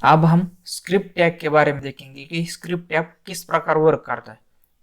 अब हम script tag के बारे में देखेंगे कि स्क्रिप्ट टैग किस प्रकार वर्क करता है।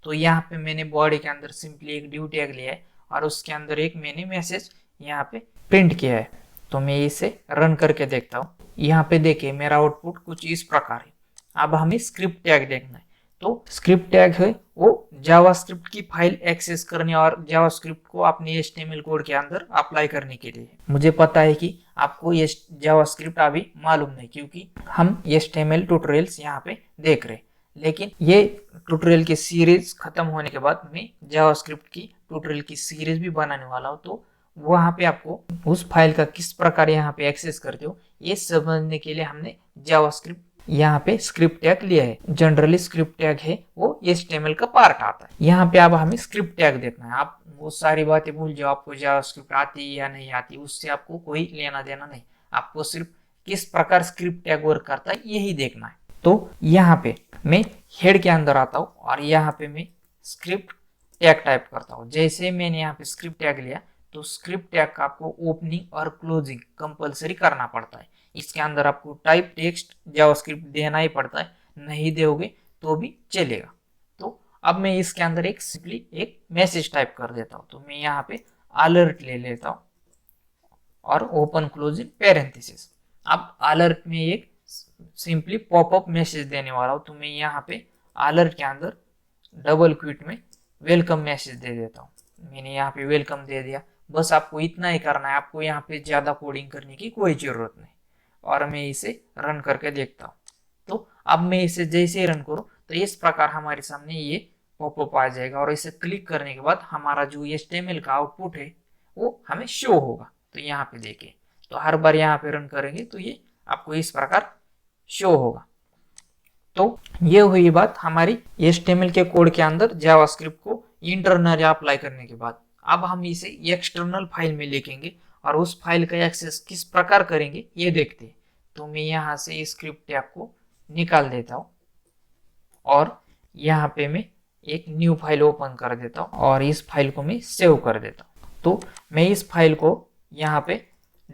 तो यहाँ पे मैंने बॉडी के अंदर सिंपली एक ड्यू टैग लिया है और उसके अंदर एक मैंने मैसेज यहाँ पे प्रिंट किया है। तो मैं इसे रन करके देखता हूँ। यहाँ पे देखिए मेरा आउटपुट कुछ इस प्रकार है। अब हमें स्क्रिप्ट टैग देखना है। तो स्क्रिप्ट टैग है वो जावास्क्रिप्ट की फाइल एक्सेस करने और जावास्क्रिप्ट को अपने HTML कोड के अंदर अप्लाई करने के लिए। मुझे पता है कि आपको ये जावास्क्रिप्ट अभी मालूम नहीं, क्योंकि हम HTML ट्यूटोरियल्स यहाँ पे देख रहे हैं। लेकिन ये ट्यूटोरियल की सीरीज खत्म होने के बाद मैं जावास्क्रिप्ट की ट्यूटोरियल की सीरीज भी बनाने वाला हूँ। तो वहाँ पे आपको उस फाइल का किस प्रकार यहाँ पे एक्सेस करते हो ये समझने के लिए हमने जावास्क्रिप्ट यहाँ पे स्क्रिप्ट टैग लिया है। जनरली स्क्रिप्ट टैग है वो HTML का पार्ट आता है। यहाँ पे अब हमें स्क्रिप्ट टैग देखना है। आप वो सारी बातें भूल जाओ, आपको जावास्क्रिप्ट आती है या नहीं आती, उससे आपको कोई लेना देना नहीं। आपको सिर्फ किस प्रकार स्क्रिप्ट टैग वर्क करता है यही देखना है। तो यहाँ पे मैं हेड के अंदर आता हूँ और यहाँ पे मैं स्क्रिप्ट टैग टाइप करता हूँ। जैसे मैंने यहाँ पे स्क्रिप्ट टैग लिया तो स्क्रिप्ट टैग का आपको ओपनिंग और क्लोजिंग कंपलसरी करना पड़ता है। इसके अंदर आपको टाइप टेक्स्ट जावास्क्रिप्ट देना ही पड़ता है, नहीं दोगे तो भी चलेगा। तो अब मैं इसके अंदर एक सिंपली एक मैसेज टाइप कर देता हूँ। तो मैं यहाँ पे अलर्ट ले लेता हूँ और ओपन क्लोजिंग पैरेंथेसिस। अब अलर्ट में एक सिंपली पॉपअप मैसेज देने वाला हूँ। तो मैं यहाँ पे अलर्ट के अंदर डबल क्विट में वेलकम मैसेज दे देता हूँ। मैंने यहाँ पे वेलकम दे दिया। बस आपको इतना ही करना है, आपको यहाँ पे ज़्यादा कोडिंग करने की कोई ज़रूरत नहीं। और मैं इसे रन करके देखता हूँ। तो अब मैं इसे जैसे ही रन करूँ तो इस प्रकार हमारे सामने ये पॉपअप आ जाएगा और इसे क्लिक करने के बाद हमारा जो HTML का आउटपुट है वो हमें शो होगा। तो यहाँ पे देखिए, तो हर बार यहाँ पे रन करेंगे तो ये आपको इस प्रकार शो होगा। तो ये हुई बात हमारी HTML के कोड के अंदर जावास्क्रिप्ट को इंटरनल अप्लाई करने के बाद। अब हम इसे एक्सटर्नल फाइल में लिखेंगे और उस फाइल का एक्सेस किस प्रकार करेंगे ये देखते हैं। तो मैं यहाँ से इस स्क्रिप्ट टैग को निकाल देता हूँ और यहाँ पे मैं एक न्यू फाइल ओपन कर देता हूँ और इस फाइल को मैं सेव कर देता हूँ। तो मैं इस फाइल को यहाँ पे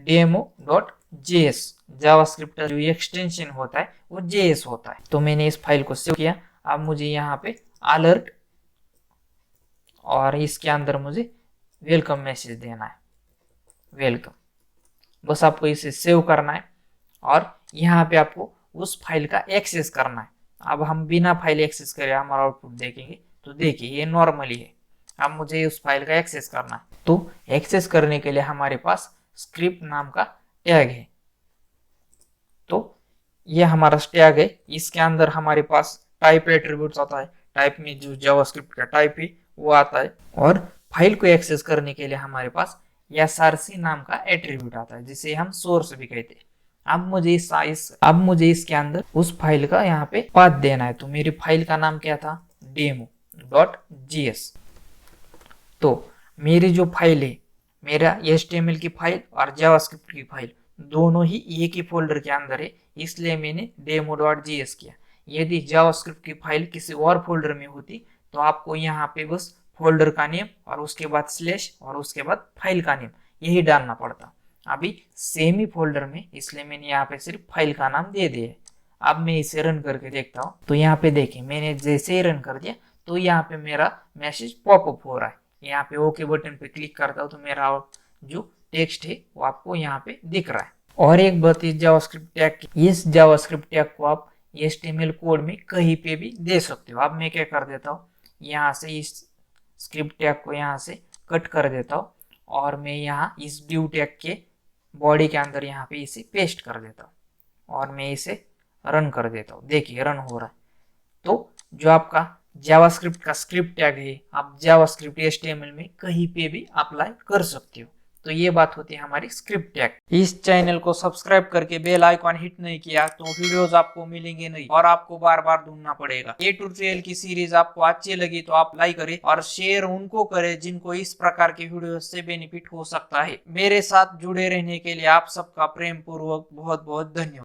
demo.js जावास्क्रिप्ट का जो एक्सटेंशन होता है वो JS होता है। तो मैंने इस फाइल को सेव किया। अब मुझे यहाँ पे अलर्ट और इसके अंदर मुझे वेलकम मैसेज देना है, वेलकम। बस आपको इसे सेव करना है और यहाँ पे आपको उस फाइल का एक्सेस करना है। अब हम बिना फाइल एक्सेस करे हमारा आउटपुट देखेंगे। तो देखिए ये नॉर्मली है। अब मुझे उस फाइल का एक्सेस करना है। तो एक्सेस करने के लिए हमारे पास स्क्रिप्ट नाम का टैग है। तो ये हमारा टैग है। इसके अंदर हमारे पास टाइप एट्रीब्यूट्स आता है। टाइप में जो जावास्क्रिप्ट का टाइप है वो आता है और फाइल को एक्सेस करने के लिए हमारे पास src नाम का एट्रीब्यूट आता है जिसे हम सोर्स भी कहते हैं। अब मुझे इसके अंदर उस फाइल का यहाँ पे पाथ देना है। तो मेरी फाइल का नाम क्या था, demo.js। तो मेरी जो फाइल है, मेरा HTML की फाइल और जावास्क्रिप्ट की फाइल दोनों ही एक ही फोल्डर के अंदर है, इसलिए मैंने demo.js किया। यदि जावास्क्रिप्ट की फाइल किसी और फोल्डर में होती तो आपको यहाँ पे बस फोल्डर का नेम और उसके बाद स्लैश और उसके बाद फाइल का नेम यही डालना पड़ता। अभी सेम ही फोल्डर में, इसलिए मैंने यहाँ पे सिर्फ फाइल का नाम दे दिया है। अब मैं इसे रन करके देखता हूँ। तो यहाँ पे देखिए मैंने जैसे ही रन कर दिया तो यहाँ पे मेरा मैसेज पॉपअप हो रहा है। यहाँ पे ओके बटन पे क्लिक करता हूँ तो मेरा जो टेक्स्ट है वो आपको यहाँ पे दिख रहा है। और एक बात इस जावास्क्रिप्ट टैग की, इस जावास्क्रिप्ट टैग को आप HTML कोड में कहीं पे भी दे सकते हो। अब मैं क्या कर देता हूँ, यहाँ से इस स्क्रिप्ट टैग को यहाँ से कट कर देता हूँ और मैं यहाँ इस ड्यू टैग के बॉडी के अंदर यहाँ पे इसे पेस्ट कर देता हूँ और मैं इसे रन कर देता हूँ। देखिए रन हो रहा है। तो जो आपका जावास्क्रिप्ट का स्क्रिप्ट टैग है आप जावास्क्रिप्ट HTML में कहीं पे भी अप्लाई कर सकते हो। तो ये बात होती है हमारी स्क्रिप्ट टैग। इस चैनल को सब्सक्राइब करके बेल आइकॉन हिट नहीं किया तो वीडियोस आपको मिलेंगे नहीं और आपको बार बार ढूंढना पड़ेगा। ये ट्यूटोरियल की सीरीज आपको अच्छी लगी तो आप लाइक करें और शेयर उनको करें जिनको इस प्रकार के वीडियो से बेनिफिट हो सकता है। मेरे साथ जुड़े रहने के लिए आप सबका प्रेम पूर्वक बहुत बहुत धन्यवाद।